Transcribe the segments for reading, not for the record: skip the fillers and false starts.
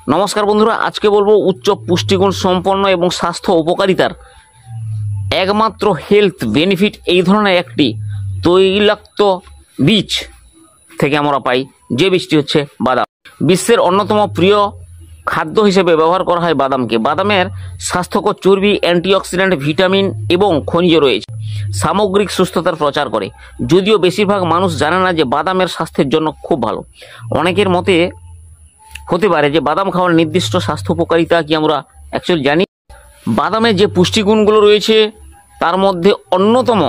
নমস্কার বন্ধুরা, আজকে বলবো উচ্চ পুষ্টিগুণ সম্পন্ন এবং স্বাস্থ্য উপকারিতার একমাত্র হেলথ বেনিফিট এই ধরনের একটি তৈলাক্ত বীজ থেকে আমরা পাই, যে বীজটি হচ্ছে বাদাম। বিশ্বের অন্যতম প্রিয় খাদ্য হিসেবে ব্যবহার করা হয় বাদামকে। বাদামের স্বাস্থ্যকর চর্বি, অ্যান্টিঅক্সিডেন্ট, ভিটামিন এবং খনিজ রয়েছে, সামগ্রিক সুস্থতার প্রচার করে। যদিও বেশিরভাগ মানুষ জানে না যে বাদামের স্বাস্থ্যের জন্য খুব ভালো। অনেকের মতে হতে পারে যে বাদাম খাওয়ার নির্দিষ্ট স্বাস্থ্য উপকারিতা কি আমরা অ্যাকচুয়ালি জানি। বাদামে যে পুষ্টিগুণগুলো রয়েছে তার মধ্যে অন্যতম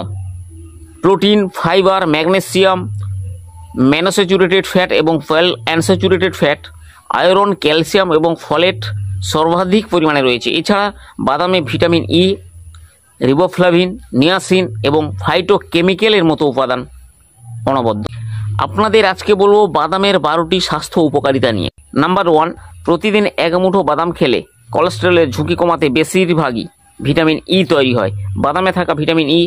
protein, fibre, magnesium, monounsaturated fat এবং আনস্যাচুরেটেড ফ্যাট, আয়রন, ক্যালসিয়াম এবং ফলেট সর্বাধিক পরিমাণে রয়েছে। এছাড়া বাদামে ভিটামিন ই, রিবোফ্লাভিন, নিয়াসিন এবং ফাইটোকেমিক্যালের মতো উপাদান অনবদ্য। আপনাদের আজকে বলবো বাদামের 12টি স্বাস্থ্য উপকারিতা নিয়ে। নাম্বার 1, প্রতিদিন এক মুঠো বাদাম খেলে কোলেস্টেরলের ঝুঁকি কমাতে বেশিরভাগই ভিটামিন ই তৈরি হয়। বাদামে থাকা ভিটামিন ই,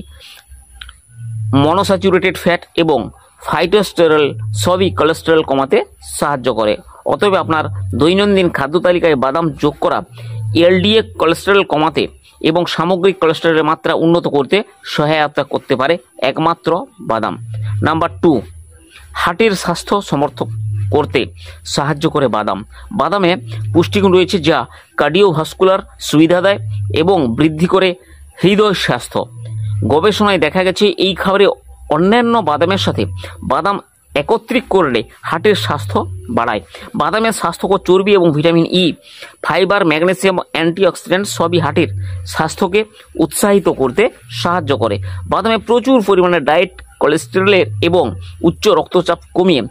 মনোস্যাচুরেটেড ফ্যাট এবং ফাইটোস্টেরল সবই কোলেস্টেরল কমাতে সাহায্য করে। অতএব আপনার দৈনন্দিন খাদ্য তালিকায় বাদাম যোগ করা এলডিএল কোলেস্টেরল কমাতে এবং সামগ্রিক কোলেস্টেরলের মাত্রা উন্নত করতে সহায়তা করতে পারে একমাত্র বাদাম। নাম্বার 2, হার্টের স্বাস্থ্য সমর্থন করতে সাহায্য করে বাদাম। বাদামে পুষ্টিগুণ রয়েছে যা কার্ডিওভাস্কুলার সুবিধা দেয় এবং বৃদ্ধি করে হৃদয় স্বাস্থ্য। গবেষণায় দেখা গেছে এই খাবারে অন্যান্য বাদামের সাথে বাদাম একত্রিত করলে হার্টের স্বাস্থ্য বাড়ায়। বাদামের স্বাস্থ্যকর চর্বি এবং vitamin E, fibre, magnesium, antioxidant সবই হার্টের স্বাস্থ্যকে উৎসাহিত করতে সাহায্য করে। বাদামে প্রচুর পরিমাণে ডায়েট কোলেস্টেরলের এবং উচ্চ রক্তচাপ কমিয়ে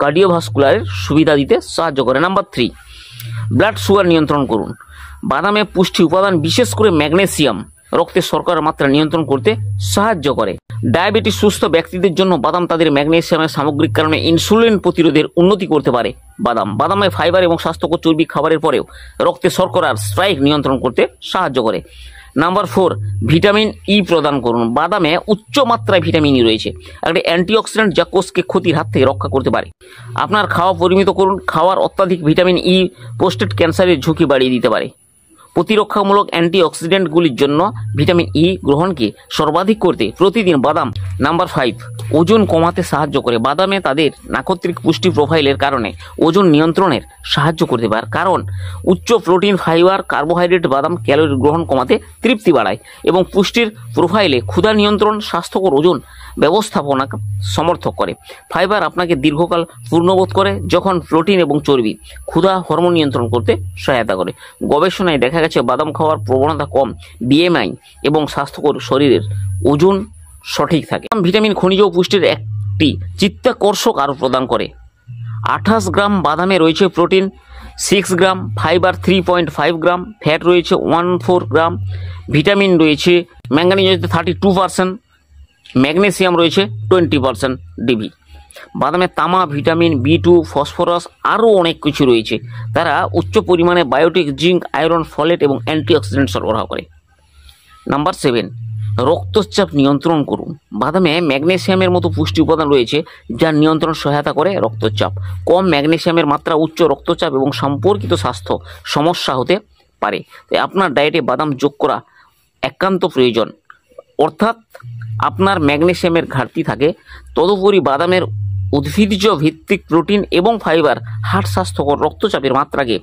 কার্ডিওভাস্কুলারের সুবিধা দিতে সাহায্য করে। নাম্বার 3, ব্লাড সুগার নিয়ন্ত্রণ করুন। বাদামে পুষ্টি উপাদান বিশেষ করে ম্যাগনেসিয়াম রক্তে শর্করার মাত্রা নিয়ন্ত্রণ করতে সাহায্য করে। ডায়াবেটিস সুস্থ ব্যক্তিদের জন্য বাদাম তাদের ম্যাগনেসিয়ামের সামগ্রিক কারণে ইনসুলিন প্রতিরোধের উন্নতি করতে পারে। বাদামে ফাইবার এবং স্বাস্থ্যকর চর্বি খাবারের পরেও রক্তে শর্করার স্পাইক নিয়ন্ত্রণ করতে সাহায্য করে। নাম্বার 4, ভিটামিন ই প্রদান করুন। বাদামে উচ্চ মাত্রায় ভিটামিন ই রয়েছে, একটি অ্যান্টিঅক্সিডেন্ট যা কোষকে ক্ষতির হাত থেকে রক্ষা করতে পারে। আপনার খাওয়া পরিমিত করুন। খাওয়ার অত্যাধিক ভিটামিন ই প্রোস্টেট ক্যান্সারের ঝুঁকি বাড়িয়ে দিতে পারে। প্রতিরক্ষামূলক অ্যান্টিঅক্সিডেন্টগুলির জন্য ভিটামিন ই গ্রহণকে সর্বাধিক করতে প্রতিদিন বাদাম। নাম্বার 5, ওজন কমাতে সাহায্য করে। বাদামে তাদের নাক্ষত্রিক পুষ্টি প্রোফাইলের কারণে ওজন নিয়ন্ত্রণের সাহায্য করতে পারে। কারণ উচ্চ প্রোটিন, ফাইবার, কার্বোহাইড্রেট বাদাম ক্যালোরি গ্রহণ কমাতে তৃপ্তি বাড়ায় এবং পুষ্টির প্রোফাইলে ক্ষুধা নিয়ন্ত্রণ, স্বাস্থ্যকর ওজন ব্যবস্থাপনা সমর্থক করে। ফাইবার আপনাকে দীর্ঘকাল পূর্ণবোধ করে, যখন প্রোটিন এবং চর্বি ক্ষুধা হরমোন নিয়ন্ত্রণ করতে সহায়তা করে। গবেষণায় দেখা গেছে বাদাম খাওয়ার প্রবণতা কম বিএমআই এবং স্বাস্থ্যকর শরীরের ওজন সঠিক থাকে। ভিটামিন, খনিজ ও পুষ্টির একটি চিত্তাকর্ষক আরও প্রদান করে। 28 গ্রাম বাদামে রয়েছে প্রোটিন 6 গ্রাম, ফাইবার 3.5 গ্রাম, ফ্যাট রয়েছে 14 গ্রাম, ভিটামিন রয়েছে ম্যাঙ্গানিজ 32%, ম্যাগনেসিয়াম রয়েছে 20% ডিবি। বাদামে তামা, ভিটামিন B2, ফসফরাস আরও অনেক কিছু রয়েছে। তারা উচ্চ পরিমাণে বায়োটিক, জিঙ্ক, আয়রন, ফলেট এবং অ্যান্টিঅক্সিডেন্ট সরবরাহ করে। নাম্বার 7, রক্তচাপ নিয়ন্ত্রণ করুন। বাদামে ম্যাগনেসিয়ামের মতো পুষ্টি উপাদান রয়েছে যা নিয়ন্ত্রণ সহায়তা করে রক্তচাপ। কম ম্যাগনেসিয়ামের মাত্রা উচ্চ রক্তচাপ এবং সম্পর্কিত স্বাস্থ্য সমস্যা হতে পারে। তাই আপনার ডায়েটে বাদাম যোগ করা একান্ত প্রয়োজন। অর্থাৎ আপনার ম্যাগনেসিয়ামের ঘাটতি থাকে, তদুপরি বাদামের উদ্ভিজ্জ ভিত্তিক প্রোটিন এবং ফাইবার হার্ট স্বাস্থ্যকর রক্তচাপের মাত্রাকে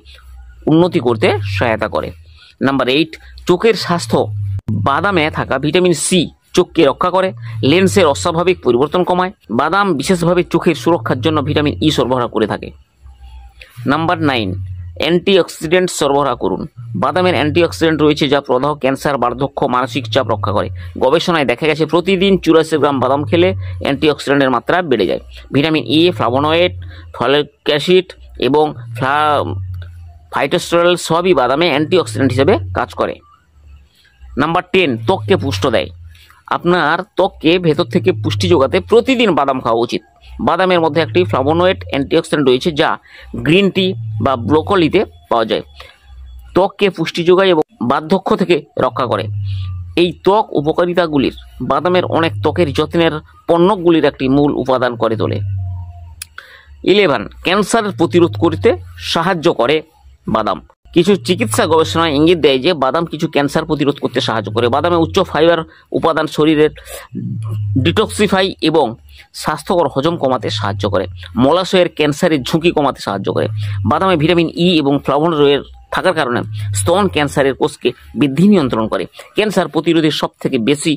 উন্নতি করতে সহায়তা করে। নাম্বার 8, চোখের স্বাস্থ্য। বাদামে থাকা ভিটামিন সি চোখকে রক্ষা করে, লেন্সের অস্বাভাবিক পরিবর্তন কমায়। বাদাম বিশেষভাবে চোখের সুরক্ষার জন্য ভিটামিন ই সরবরাহ করে থাকে। নাম্বার 9, অ্যান্টিঅক্সিডেন্ট সরবরাহ করুন। বাদামের অ্যান্টিঅক্সিডেন্ট রয়েছে যা প্রদাহ, ক্যান্সার, বার্ধক্য, মানসিক চাপ রক্ষা করে। গবেষণায় দেখা গেছে প্রতিদিন 84 গ্রাম বাদাম খেলে অ্যান্টিঅক্সিডেন্টের মাত্রা বেড়ে যায়। Vitamin E, flavonoid, folic acid এবং ফাইটোস্টেরল সবই বাদামে অ্যান্টিঅক্সিডেন্ট হিসেবে কাজ করে। নাম্বার 10, ত্বককে পুষ্ট দেয়। আপনার ত্বককে ভেতর থেকে পুষ্টি যোগাতে প্রতিদিন বাদাম খাওয়া উচিত। বাদামের মধ্যে একটি ফ্লাভোনয়েড অ্যান্টিঅক্সিডেন্ট রয়েছে যা গ্রিন টি বা ব্রোকলিতে পাওয়া যায়। ত্বককে পুষ্টি যোগায় এবং বার্ধক্য থেকে রক্ষা করে। এই ত্বক উপকারিতাগুলির বাদামের অনেক ত্বকের যত্নের পণ্যগুলির একটি মূল উপাদান করে তোলে। 11, ক্যান্সার প্রতিরোধ করতে সাহায্য করে বাদাম। কিছু চিকিৎসা গবেষণায় ইঙ্গিত দেয় যে বাদাম কিছু ক্যান্সার প্রতিরোধ করতে সাহায্য করে। বাদামে উচ্চ ফাইবার উপাদান শরীরের ডিটক্সিফাই এবং স্বাস্থ্যকর হজম কমাতে সাহায্য করে। মলাশয়ের ক্যান্সারের ঝুঁকি কমাতে সাহায্য করে। বাদামে ভিটামিন ই এবং ফ্লাভোনয়েড থাকার কারণে স্তন ক্যান্সারের কোষকে বৃদ্ধি নিয়ন্ত্রণ করে। ক্যান্সার প্রতিরোধের সব থেকে বেশি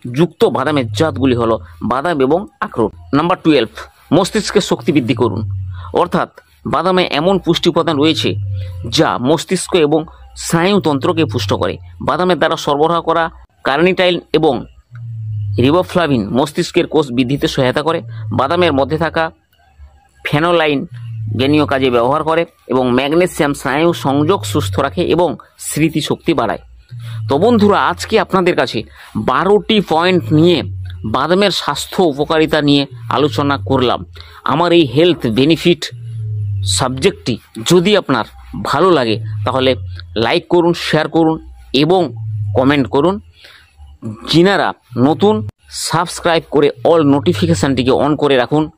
যুক্ত বাদামের জাতগুলি হলো বাদাম এবং আখরোট। নাম্বার 12, মস্তিষ্কের শক্তি বৃদ্ধি করুন। অর্থাৎ বাদামে এমন পুষ্টি উপাদান রয়েছে যা মস্তিষ্ক এবং স্নায়ুতন্ত্রকে পুষ্ট করে। বাদামের দ্বারা সরবরাহ করা কার্নিটাইল এবং রিবোফ্লাভিন মস্তিষ্কের কোষ বৃদ্ধিতে সহায়তা করে। বাদামের মধ্যে থাকা ফেনোলাইন জ্ঞানীয় কাজে ব্যবহার করে এবং ম্যাগনেসিয়াম স্নায়ু সংযোগ সুস্থ রাখে এবং স্মৃতিশক্তি বাড়ায়। তো বন্ধুরা, আজকে আপনাদের কাছে 12টি পয়েন্ট নিয়ে বাদামের স্বাস্থ্য উপকারিতা নিয়ে আলোচনা করলাম। আমার এই হেলথ বেনিফিট সাবজেক্টটি যদি আপনার ভালো লাগে তাহলে লাইক করুন, শেয়ার করুন এবং কমেন্ট করুন। যিনারা নতুন সাবস্ক্রাইব করে অল নোটিফিকেশানটিকে অন করে রাখুন।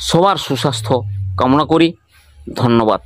সবার সুস্বাস্থ্য কামনা করি। ধন্যবাদ।